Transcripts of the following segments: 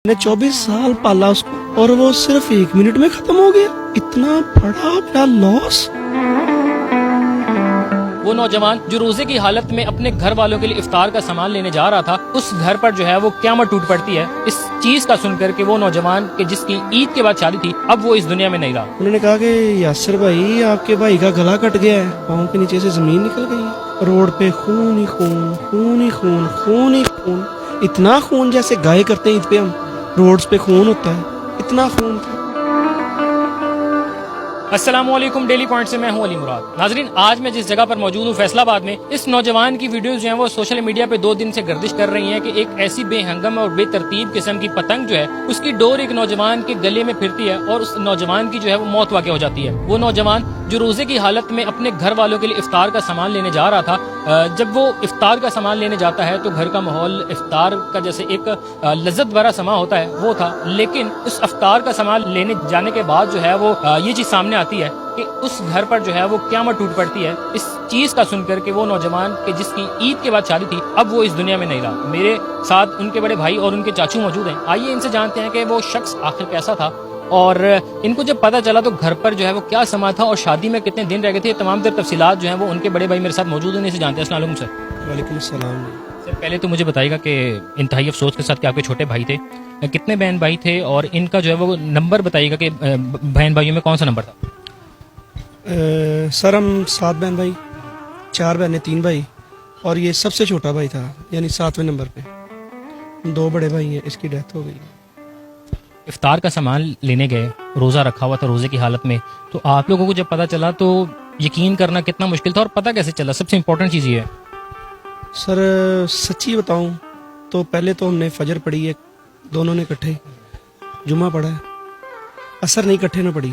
मैंने 24 साल पाला उसको और वो सिर्फ 1 मिनट में खत्म हो गया। इतना बड़ा लॉस। वो नौजवान जो रोजे की हालत में अपने घर वालों के लिए इफ्तार का सामान लेने जा रहा था, उस घर पर जो है वो क़यामत टूट पड़ती है। इस चीज का सुनकर के वो नौजवान के जिसकी ईद के बाद शादी थी, अब वो इस दुनिया में नहीं रहा। उन्होंने कहा कि यासिर भाई, आपके भाई का गला कट गया है, पाँव के नीचे से जमीन निकल गई है, रोड पे खून ही खून, खून ही खून, खून ही खून। इतना खून जैसे गाय करते हैं ईद पे हम, रोड्स पे खून होता है, इतना खून था। अस्सलामुअलैकुम, डेली पॉइंट से मैं हूं अली मुराद। नाजरीन, आज मैं जिस जगह पर मौजूद हूं फैसलाबाद में, इस नौजवान की वीडियोस जो हैं वो सोशल मीडिया पे 2 दिन से गर्दिश कर रही हैं कि एक ऐसी बेहंगम और बेतरतीब किस्म की पतंग जो है, उसकी डोर एक नौजवान के गले में फिरती है और उस नौजवान की जो है वो मौत वाक़ हो जाती है। वो नौजवान जो रोजे की हालत में अपने घर वालों के लिए इफ्तार का सामान लेने जा रहा था, जब वो इफ्तार का सामान लेने जाता है तो घर का माहौल इफ्तार का जैसे एक लज्जत भरा समा होता है वो था, लेकिन उस इफ्तार का सामान लेने जाने के बाद जो है वो ये चीज सामने आती है कि उस घर पर जो है वो क़यामत टूट पड़ती है। इस चीज का सुनकर के वो नौजवान के जिसकी ईद के बाद शादी थी, अब वो इस दुनिया में नहीं रहा। मेरे साथ उनके बड़े भाई और उनके चाचू मौजूद हैं। आइए इनसे जानते हैं कि वो शख्स आखिर कैसा था और इनको जब पता चला तो घर पर जो है वो क्या समा था और शादी में कितने दिन रह गए थे। तमाम तर तफसीलात जो है वो उनके बड़े भाई मेरे साथ मौजूद हैं, इनसे जानते हैं। अस्सलाम वालेकुम सर। वालेकुम सलाम। सर, पहले तो मुझे बताइएगा कि इंतहाई अफसोस के साथ कि आपके छोटे भाई थे, कितने बहन भाई थे और इनका जो है वो नंबर बताइएगा कि बहन भाइयों में कौन सा नंबर था? सर, हम 7 बहन भाई, 4 बहनें, 3 भाई और ये सबसे छोटा भाई था, यानी 7वें नंबर पे। 2 बड़े भाई हैं, इसकी डेथ हो गई। इफ्तार का सामान लेने गए, रोज़ा रखा हुआ था, रोज़े की हालत में, तो आप लोगों को जब पता चला तो यकीन करना कितना मुश्किल था और पता कैसे चला? सबसे इम्पोर्टेंट चीज़ ये है। सर, सच्ची बताऊं तो पहले तो हमने फजर पढ़ी है, दोनों ने इकट्ठे, जुम्मा पढ़ा है, असर नहीं इकट्ठे ने पढ़ी।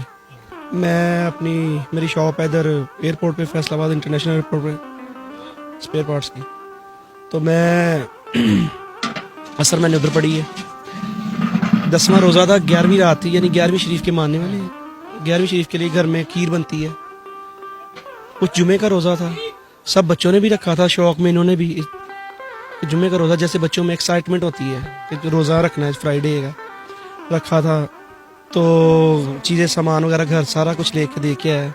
मैं मेरी शॉप है इधर एयरपोर्ट पे, फैसलाबाद इंटरनेशनल एयरपोर्ट पे, स्पेयर पार्ट्स की, तो मैं असर मैंने उधर पढ़ी है। 10वां रोज़ा था, 11वीं रात थी, यानी 11वीं शरीफ के मानने वाले हैं। 11वीं शरीफ के लिए घर में खीर बनती है। कुछ जुमे का रोज़ा था, सब बच्चों ने भी रखा था, शौक में इन्होंने भी। जुमे का रोज़ा जैसे बच्चों में एक्साइटमेंट होती है कि रोज़ा रखना है, फ्राइडे का रखा था, तो चीज़ें सामान वगैरह घर सारा कुछ लेके दे के आया।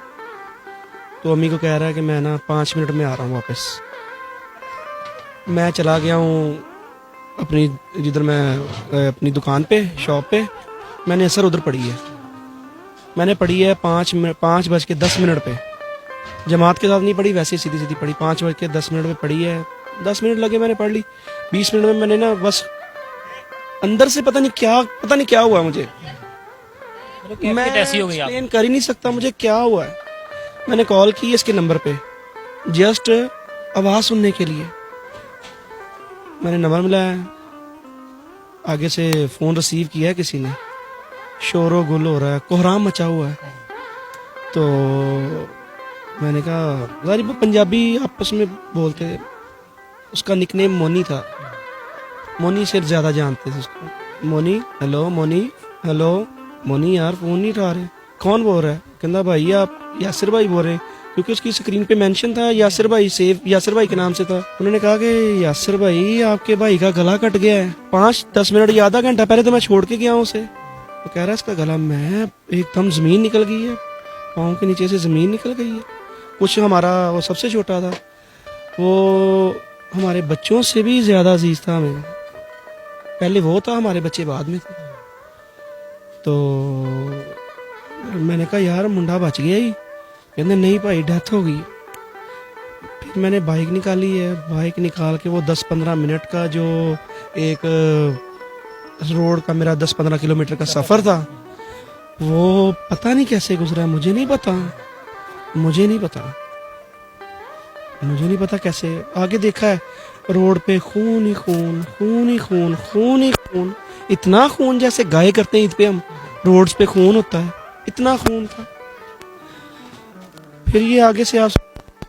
तो अम्मी को कह रहा है कि मैं ना 5 मिनट में आ रहा हूँ वापस। मैं चला गया हूँ अपनी, जिधर मैं अपनी दुकान पे, शॉप पे, मैंने असर उधर पढ़ी है। मैंने पढ़ी है 5:10 पे, जमात के साथ नहीं पढ़ी, वैसे सीधी सीधी पढ़ी। 5:10 पे पढ़ी है, 10 मिनट लगे, मैंने पढ़ ली। 20 मिनट में मैंने ना बस अंदर से पता नहीं क्या हुआ मुझे। मैं एक्सप्लेन कर ही नहीं सकता मुझे क्या हुआ है। मैंने कॉल की इसके नंबर पे जस्ट आवाज़ सुनने के लिए। मैंने नंबर मिलाया, आगे से फ़ोन रिसीव किया है किसी ने, शोरो गुल हो रहा है, कोहराम मचा हुआ है। तो मैंने कहा, जारी वो पंजाबी आपस में बोलते, उसका निकनेम मोनी था, मोनी से ज़्यादा जानते थे उसको। मोनी, हेलो मोनी, हेलो मोनी, यार फ़ोन नहीं उठा रहे, कौन बोल रहा है? कहता भाई आप यासिर भाई बोल रहे हैं, क्योंकि उसकी स्क्रीन पे मेंशन था यासिर भाई, सेव यासिर भाई के नाम से था। उन्होंने कहा कि यासिर भाई, आपके भाई का गला कट गया है। 5-10 मिनट या आधा घंटा पहले तो मैं छोड़ के गया हूँ उसे। तो कह रहा है इसका गला, मैं एकदम ज़मीन निकल गई है, पाँव के नीचे से ज़मीन निकल गई है। कुछ हमारा वो सबसे छोटा था, वो हमारे बच्चों से भी ज़्यादा अजीज था हमें। पहले वो था, हमारे बच्चे बाद में थे। तो मैंने कहा यार मुंडा बच गया ही। कहते नहीं भाई, डेथ हो गई। फिर मैंने बाइक निकाली है, बाइक निकाल के वो 10-15 मिनट का जो एक रोड का मेरा 10-15 किलोमीटर का सफ़र था, वो पता नहीं कैसे गुजरा, मुझे नहीं पता कैसे। आगे देखा है रोड पे खून ही खून, खून ही खून, खून ही खून। इतना खून जैसे गाय करते हैं ईद पे हम, रोड्स पे खून होता है, इतना खून था। फिर ये आगे से आप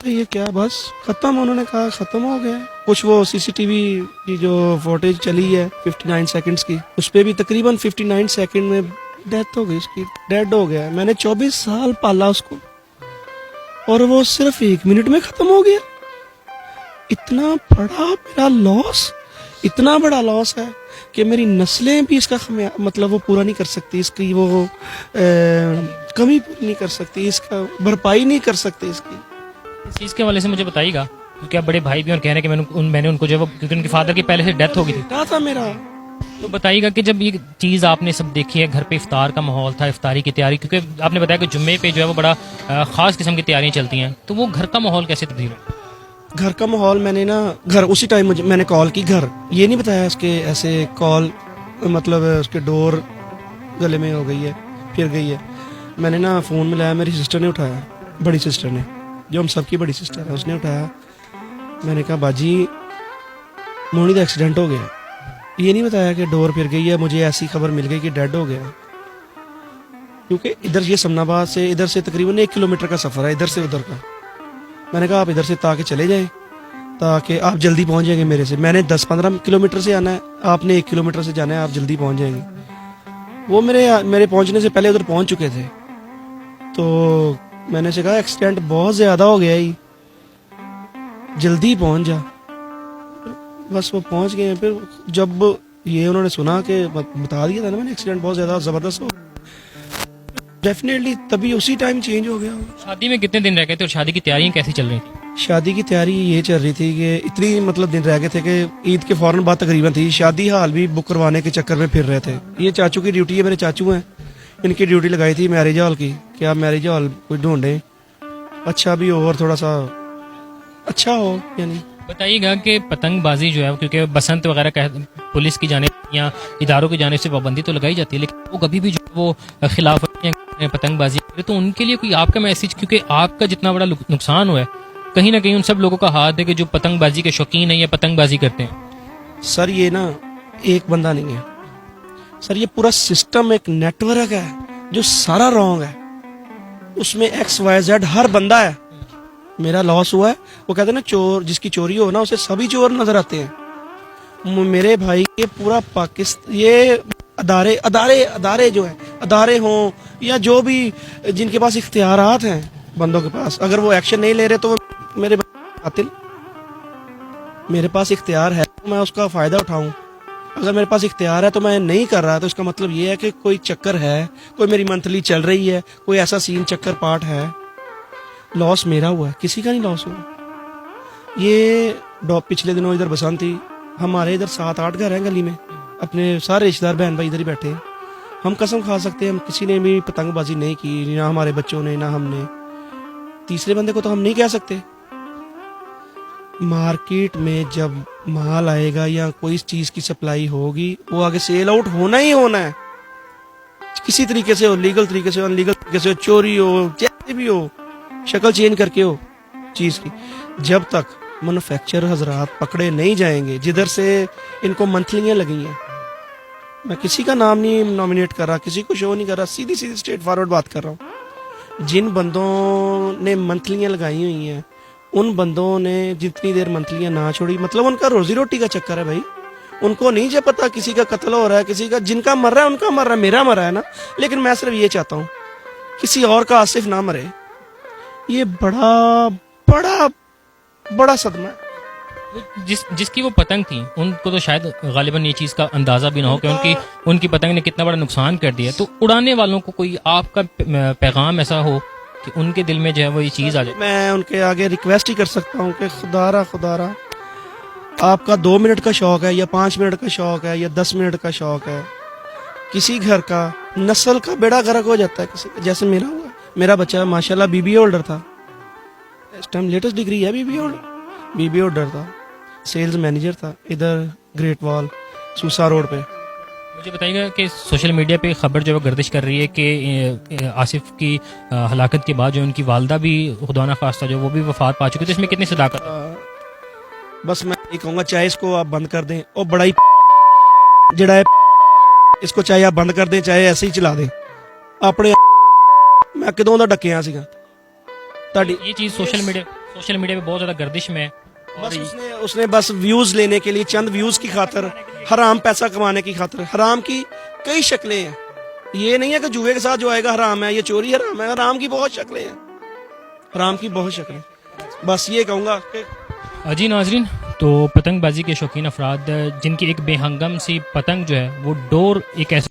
ये क्या, बस खत्म, उन्होंने कहा खत्म हो गया। कुछ वो सीसीटीवी की जो फुटेज चली है 59 सेकंड्स की, उस पे भी तकरीबन 59 सेकंड में डेथ हो गई, उसकी डेड हो गया। मैंने 24 साल पाला उसको और वो सिर्फ 1 मिनट में खत्म हो गया। इतना बड़ा मेरा लॉस, इतना बड़ा लॉस है। कि मेरी नस्लें भी इसका मतलब वो पूरा नहीं कर सकती, इसकी वो कमी पूरी नहीं कर सकती, इसका भरपाई नहीं कर सकती इसकी। इस चीज़ के हवाले से मुझे बताइएगा, क्योंकि आप बड़े भाई भी और कह रहे हैं कि मैंने उनको जो है वो, क्योंकि उनके फादर की पहले से डेथ हो गई थी, क्या था मेरा। तो बताइएगा कि जब ये चीज़ आपने सब देखी है, घर पे इफ्तार का माहौल था, इफ्तारी की तैयारी, क्योंकि आपने बताया कि जुम्मे पे जो है वो बड़ा ख़ास किस्म की तैयारियाँ चलती हैं, तो वो घर का माहौल कैसे तब्दील है? घर का माहौल मैंने ना घर उसी टाइम मुझे मैंने कॉल की, घर ये नहीं बताया उसके ऐसे कॉल, मतलब उसके डोर गले में हो गई है, फिर गई है। मैंने ना फ़ोन मिलाया, मेरी सिस्टर ने उठाया, बड़ी सिस्टर ने, जो हम सबकी बड़ी सिस्टर है, उसने उठाया। मैंने कहा बाजी मोनी का एक्सीडेंट हो गया। ये नहीं बताया कि डोर फिर गई है, मुझे ऐसी खबर मिल गई कि डेड हो गया। क्योंकि इधर ये समनाबाद से इधर से तकरीबन 1 किलोमीटर का सफ़र है, इधर से उधर का। मैंने कहा आप इधर से ताकि चले जाएं, ताकि आप जल्दी पहुंच जाएंगे मेरे से। मैंने 10-15 किलोमीटर से आना है, आपने 1 किलोमीटर से जाना है, आप जल्दी पहुंच जाएंगे। वो मेरे पहुंचने से पहले उधर पहुंच चुके थे। तो मैंने से कहा एक्सीडेंट बहुत ज़्यादा हो गया ही, जल्दी पहुंच जा। बस वो पहुंच गए। फिर जब ये उन्होंने सुना कि बता दिया था ना मैंने, एक्सीडेंट बहुत ज़्यादा ज़बरदस्त हो, डेफिनेटली तभी उसी टाइम चेंज हो गया। शादी में कितने दिन रह गए थे और शादी की तैयारियां कैसी चल रही थी? शादी की तैयारी ये चल रही थी कि इतनी मतलब दिन रह गए थे कि ईद के फौरन बाद तकरीबन थी। शादी हाल भी बुक करवाने के चक्कर में फिर रहे थे। ये चाचू की ड्यूटी है, मेरे चाचू हैं, इनकी ड्यूटी लगाई थी मैरिज हॉल की कि आप मैरिज हॉल कोई ढूंढें, अच्छा भी हो और थोड़ा सा अच्छा हो। यानी बताइएगा कि पतंगबाजी जो है, क्योंकि बसंत वगैरह पुलिस की जानिब या इदारों की जानिब से पाबंदी तो लगाई जाती है, लेकिन वो कभी भी जो वो खिलाफ पतंगबाजी, तो उनके लिए कोई आपका मैसेज, क्योंकि आपका जितना बड़ा नुकसान हुआ है, कहीं ना कहीं उन सब लोगों का हाथ है कि जो पतंगबाजी के शौकीन है या पतंगबाजी करते हैं। सर ये ना एक बंदा नहीं है सर, ये पूरा सिस्टम एक नेटवर्क है जो सारा रॉन्ग है। उसमें XYZ हर बंदा है। मेरा लॉस हुआ है, वो कहते हैं ना चोर जिसकी चोरी हो ना उसे सभी चोर नजर आते हैं। मेरे भाई ये पूरा पाकिस्तान, ये अदारे अदारे अदारे जो है, अदारे हों या जो भी जिनके पास इख्तियारात हैं बंदों के पास, अगर वो एक्शन नहीं ले रहे तो वो मेरे कातिल। मेरे पास इख्तियार है तो मैं उसका फ़ायदा उठाऊं। अगर मेरे पास इख्तियार है तो मैं नहीं कर रहा, तो इसका मतलब ये है कि कोई चक्कर है, कोई मेरी मंथली चल रही है, कोई ऐसा सीन चक्कर पार्ट है। लॉस मेरा हुआ है, किसी का नहीं लॉस हुआ। ये पिछले दिनों इधर बसंत थी, हमारे इधर 7-8 घर हैं गली में, अपने सारे रिश्तेदार बहन भाई इधर ही बैठे हैं। हम कसम खा सकते हैं हम किसी ने भी पतंगबाजी नहीं की, ना हमारे बच्चों ने ना हमने। तीसरे बंदे को तो हम नहीं कह सकते। मार्केट में जब माल आएगा या कोई चीज की सप्लाई होगी, वो आगे सेल आउट होना ही होना है, किसी तरीके से हो, लीगल तरीके से हो, अनलीगल तरीके से हो, चोरी हो, जैसे भी हो, शक्ल चेंज करके हो चीज की। जब तक मैन्युफैक्चरर हजरात पकड़े नहीं जाएंगे, जिधर से इनको मंथलियां लगी हैं, मैं किसी का नाम नहीं नॉमिनेट कर रहा, किसी को शो नहीं कर रहा, सीधी सीधी स्ट्रेट फॉरवर्ड बात कर रहा हूँ। जिन बंदों ने मंथलियां लगाई हुई हैं, उन बंदों ने जितनी देर मंथलियां ना छोड़ी, मतलब उनका रोजी रोटी का चक्कर है भाई। उनको नहीं जो पता किसी का कत्ल हो रहा है, किसी का, जिनका मर रहा है उनका मर रहा है, मेरा मरा है ना। लेकिन मैं सिर्फ ये चाहता हूँ किसी और का आसिफ ना मरे। ये बड़ा बड़ा बड़ा सदमा है। जिसकी वो पतंग थी उनको तो शायद गालिबन ये चीज़ का अंदाज़ा भी ना हो कि उनकी पतंग ने कितना बड़ा नुकसान कर दिया। तो उड़ाने वालों को कोई आपका पैगाम ऐसा हो कि उनके दिल में जो है वो ये चीज़ आ जाए। मैं उनके आगे रिक्वेस्ट ही कर सकता हूँ कि खुदारा आपका 2 मिनट का शौक है या 5 मिनट का शौक है या 10 मिनट का शौक है, किसी घर का नस्ल का बेड़ा गर्क हो जाता है किसी का, जैसे मेरा हुआ। मेरा बच्चा माशाल्लाह BBA होल्डर था, इस टाइम लेटेस्ट डिग्री है, BBA होल्डर था, सेल्स मैनेजर था इधर ग्रेट वॉल सूसा रोड पे। मुझे बताइएगा कि सोशल मीडिया पे खबर जो है गर्दिश कर रही है कि आसिफ की हलाकत के बाद जो उनकी वालदा भी खुदा ना खास्ता जो वो भी वफात पा चुकी थी, तो इसमें कितनी सदाकत? बस मैं ये कहूँगा चाहे इसको आप बंद कर दें, और बड़ा ही जड़ा है इसको, चाहे आप बंद कर दें चाहे ऐसे ही चला दें अपने। मैं कदों दा डकिया सीगा ताड़ी ये चीज़ सोशल मीडिया पे बहुत ज़्यादा गर्दिश में है। बस उसने बस व्यूज लेने के लिए, चंद व्यूज की खातर, हराम पैसा कमाने की खातर। हराम की कई शक्लें हैं, ये नहीं है कि जुए के साथ जो आएगा हराम है, ये चोरी हराम है। हराम की बहुत शक्लें हैं, हराम की बहुत शक्लें। बस ये कहूँगा कि जी नाजरीन, तो पतंगबाजी के शौकीन अफराद जिनकी एक बेहंगम सी पतंग जो है वो डोर एक ऐसा